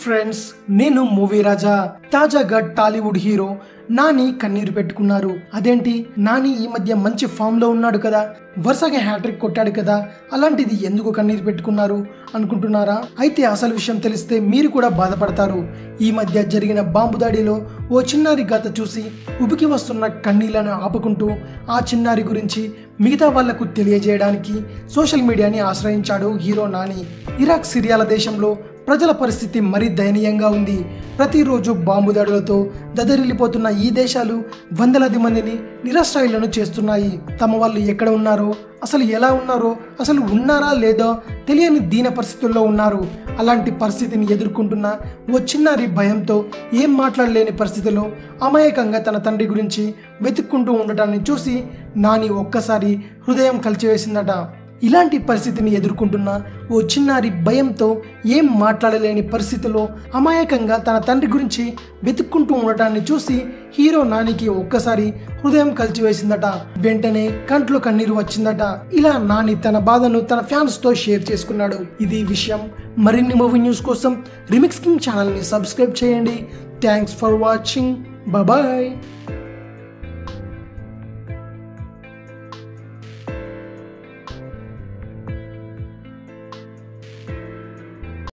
Friends, నేను movie రాజా. తాజాగా Tollywood hero Nani కన్నీరు పెట్టుకున్నారు. అదేంటి, నాని ఈ మధ్య మంచి ఫామ్ లో ఉన్నాడు కదా, వరుసగా హ్యాట్రిక్ కొట్టాడు కదా, అలాంటిది ఎందుకు కన్నీరు పెట్టుకున్నారు అనుకుంటున్నారా? అయితే అసలు విషయం తెలిస్తే మీరు కూడా బాధపడతారు. ఈ మధ్య జరిగిన బాంబు దాడిలో ఓ చిన్నారి గాథ చూసి ఉబికి వస్తున్న కన్నీళ్లను ఆపుకుంటూ ఆ చిన్నారి గురించి మిగతా వాళ్లకు తెలియజేయడానికి సోషల్ మీడియాని ఆశ్రయించాడు హీరో నాని. ఇరాక్, సిరియాల దేశంలో ప్రజల పరిస్థితి మరీ దయనీయంగా ఉంది. ప్రతిరోజు బాంబు దాడులతో దదరిల్లిపోతున్న ఈ దేశాలు వందలాది మందిని నిరాశ్రయులను చేస్తున్నాయి. తమ వాళ్ళు ఎక్కడ ఉన్నారో, అసలు ఎలా ఉన్నారో, అసలు ఉన్నారా లేదో తెలియని దీన పరిస్థితుల్లో ఉన్నారు. అలాంటి పరిస్థితిని ఎదుర్కొంటున్న ఓ చిన్నారి భయంతో ఏం మాట్లాడలేని పరిస్థితిలో అమాయకంగా తన తండ్రి గురించి వెతుక్కుంటూ ఉండటాన్ని చూసి నాని ఒక్కసారి హృదయం కలిచివేసిందట. ఇలాంటి పరిస్థితిని ఎదుర్కొంటున్న ఓ చిన్నారి భయంతో ఏం మాట్లాడలేని పరిస్థితిలో అమాయకంగా తన తండ్రి గురించి వెతుక్కుంటూ ఉండటాన్ని చూసి హీరో నానికి ఒక్కసారి హృదయం కలిచివేసిందట. వెంటనే కంట్లో కన్నీరు వచ్చిందట. ఇలా నాని తన బాధను తన ఫ్యాన్స్ తో షేర్ చేసుకున్నాడు. ఇది విషయం. మరిన్ని మూవీ న్యూస్ కోసం రిమిక్స్ కింగ్ ఛానల్ ని సబ్స్క్రైబ్ చేయండి. Thanks for watching. బాయ్.